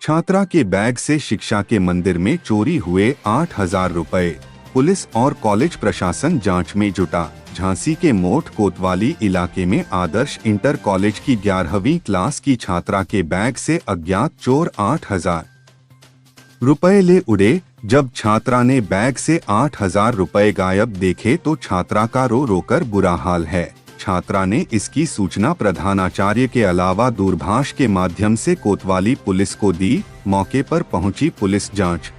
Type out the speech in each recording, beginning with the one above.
छात्रा के बैग से शिक्षा के मंदिर में चोरी हुए 8,000 रुपए। पुलिस और कॉलेज प्रशासन जांच में जुटा। झांसी के मोट कोतवाली इलाके में आदर्श इंटर कॉलेज की 11वीं क्लास की छात्रा के बैग से अज्ञात चोर 8,000 रुपए ले उड़े। जब छात्रा ने बैग से 8,000 रुपए गायब देखे तो छात्रा का रो रोकर बुरा हाल है। छात्रा ने इसकी सूचना प्रधानाचार्य के अलावा दूरभाष के माध्यम से कोतवाली पुलिस को दी। मौके पर पहुंची पुलिस जांच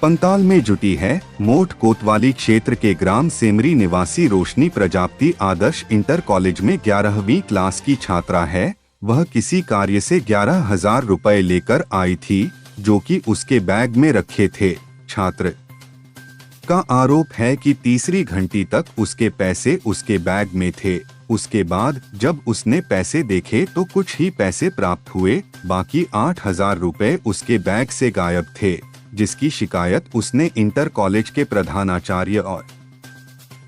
पड़ताल में जुटी है। मोट कोतवाली क्षेत्र के ग्राम सेमरी निवासी रोशनी प्रजापति आदर्श इंटर कॉलेज में 11वीं क्लास की छात्रा है। वह किसी कार्य से 11,000 रुपए लेकर आई थी, जो कि उसके बैग में रखे थे। छात्र का आरोप है कि तीसरी घंटी तक उसके पैसे उसके बैग में थे। उसके बाद जब उसने पैसे देखे तो कुछ ही पैसे प्राप्त हुए, बाकी 8,000 रुपए उसके बैग से गायब थे, जिसकी शिकायत उसने इंटर कॉलेज के प्रधानाचार्य और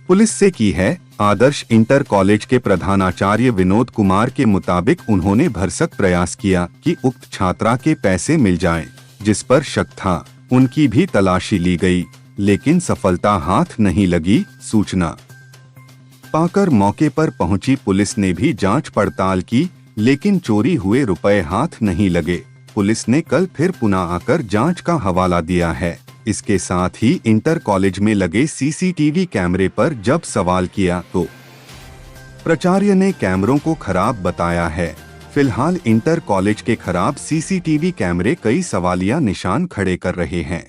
पुलिस से की है। आदर्श इंटर कॉलेज के प्रधानाचार्य विनोद कुमार के मुताबिक उन्होंने भरसक प्रयास किया कि उक्त छात्रा के पैसे मिल जाएं, जिस पर शक था। उनकी भी तलाशी ली गई, लेकिन सफलता हाथ नहीं लगी। सूचना पाकर मौके पर पहुंची पुलिस ने भी जांच पड़ताल की, लेकिन चोरी हुए रुपए हाथ नहीं लगे। पुलिस ने कल फिर पुनः आकर जांच का हवाला दिया है। इसके साथ ही इंटर कॉलेज में लगे सीसीटीवी कैमरे पर जब सवाल किया तो प्राचार्य ने कैमरों को खराब बताया है। फिलहाल इंटर कॉलेज के खराब सीसीटीवी कैमरे कई सवालिया निशान खड़े कर रहे हैं।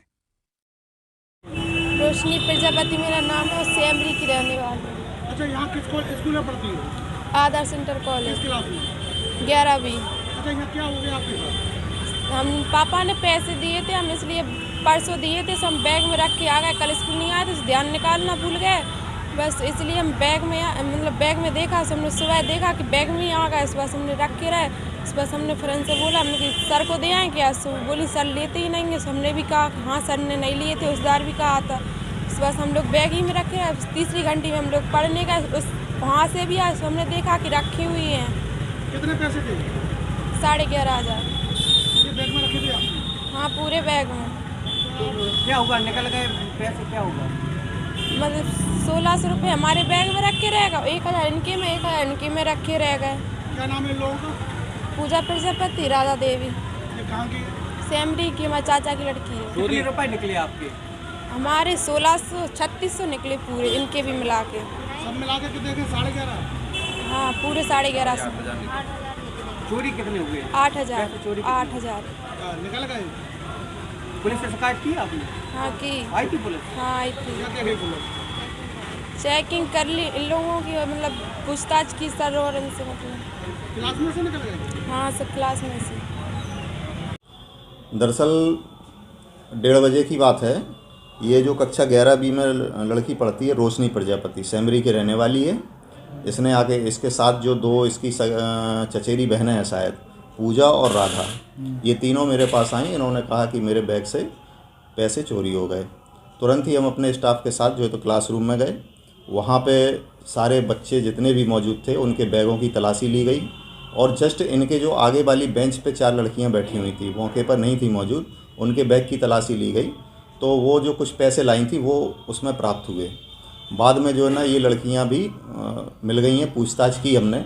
रोशनी प्रजापति मेरा नाम है, सेमरी की रहने वाली। अच्छा, यहाँ किस स्कूल में पढ़ती हो? आदर्श इंटर कॉलेज। किस क्लास में? 11वीं। अच्छा, यहाँ क्या हो गया आपके साथ? हम पापा ने पैसे दिए थे, हम इसलिए परसों दिए थे, तो हम बैग में रख के आ गए। कल स्कूल नहीं आए तो ध्यान निकालना भूल गए, बस इसलिए हम बैग में देखा। हमने सुबह देखा कि बैग में ही आ गया। इस बस हमने रख के रहे। इस बस हमने फ्रेंड से बोला, हमने कि सर को दे आए क्या? बोली सर लेते ही नहीं है। हमने भी कहा हाँ सर ने नहीं लिए थे, उसदार भी कहा था। इस बस हम लोग बैग ही में रखे हैं। तीसरी घंटी में हम लोग पढ़ने गए, उस वहाँ से भी आज हमने देखा कि रखी हुई हैं। कितने पैसे थे? 11,500। ये बैग में रखे थे आपने? हाँ, पूरे बैग में। क्या होगा, निकल गए पैसे, क्या होगा? मतलब 1,600 रुपये हमारे बैग में रख के रह गए, 1,000 इनके में, 1,000 इनके में रख के रह गए। क्या नाम है लोगों का? पूजा प्रजापति, राधा देवी। ये कहाँ की? सेमरी की, हमारे चाचा की लड़की है। कितने रुपए निकले आपके? हमारे 1,600 3600 निकले पूरे, इनके भी मिला के। सब मिला के देखे 11,500। हाँ, पूरे 11,500। चोरी कितने हुए? 8,000। 8,000 निकल गए। पुलिस से शिकायत की आपने? हाँ की। आई थी पुलिस? हाँ आई थी। क्या कह रही पुलिस? चेकिंग कर ली इन लोगों की, मतलब पूछताछ की सर और इनसे, मतलब क्लास में से निकल गए? हाँ, सब क्लास में से। दरअसल 1:30 बजे की बात है। ये जो कक्षा 11B में लड़की पढ़ती है, रोशनी प्रजापति, सेमरी की रहने वाली है। इसने आके इसके साथ जो दो इसकी चचेरी बहनें हैं शायद, पूजा और राधा, ये तीनों मेरे पास आई। इन्होंने कहा कि मेरे बैग से पैसे चोरी हो गए। तुरंत ही हम अपने स्टाफ के साथ जो है तो क्लासरूम में गए। वहाँ पे सारे बच्चे जितने भी मौजूद थे उनके बैगों की तलाशी ली गई, और जस्ट इनके जो आगे वाली बेंच पे 4 लड़कियाँ बैठी हुई थी, मौके पर नहीं थी मौजूद, उनके बैग की तलाशी ली गई। तो वो जो कुछ पैसे लाई थी वो उसमें प्राप्त हुए। बाद में जो है ना ये लड़कियां भी मिल गई हैं। पूछताछ की हमने,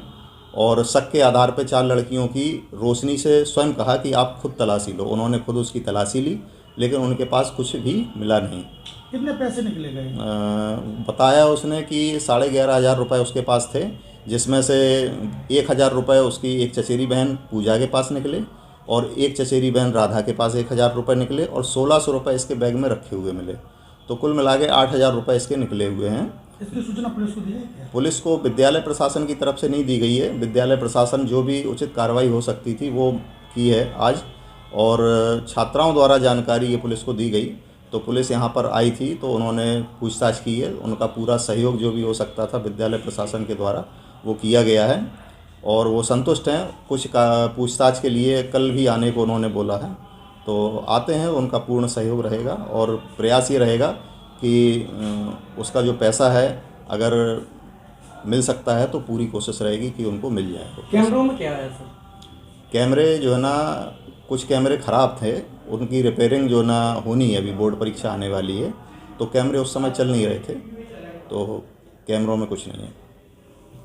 और शक के आधार पर 4 लड़कियों की रोशनी से स्वयं कहा कि आप खुद तलाशी लो। उन्होंने खुद उसकी तलाशी ली, लेकिन उनके पास कुछ भी मिला नहीं। कितने पैसे निकले गए? बताया उसने कि 11,500 रुपये उसके पास थे, जिसमें से 1,000 रुपये उसकी एक चचेरी बहन पूजा के पास निकले, और एक चचेरी बहन राधा के पास 1,000 रुपये निकले, और 1,600 रुपये इसके बैग में रखे हुए मिले। तो कुल मिला के 8,000 रुपये इसके निकले हुए हैं। इसकी सूचना पुलिस को दी है? पुलिस को विद्यालय प्रशासन की तरफ से नहीं दी गई है। विद्यालय प्रशासन जो भी उचित कार्रवाई हो सकती थी वो की है आज, और छात्राओं द्वारा जानकारी ये पुलिस को दी गई। तो पुलिस यहाँ पर आई थी तो उन्होंने पूछताछ की है। उनका पूरा सहयोग जो भी हो सकता था विद्यालय प्रशासन के द्वारा वो किया गया है, और वो संतुष्ट हैं। कुछ का पूछताछ के लिए कल भी आने को उन्होंने बोला है, तो आते हैं। उनका पूर्ण सहयोग रहेगा, और प्रयास ये रहेगा कि उसका जो पैसा है अगर मिल सकता है तो पूरी कोशिश रहेगी कि उनको मिल जाए। कैमरों में क्या है सर? कैमरे जो है ना कुछ कैमरे ख़राब थे, उनकी रिपेयरिंग जो ना होनी है, अभी बोर्ड परीक्षा आने वाली है, तो कैमरे उस समय चल नहीं रहे थे, तो कैमरों में कुछ नहीं है।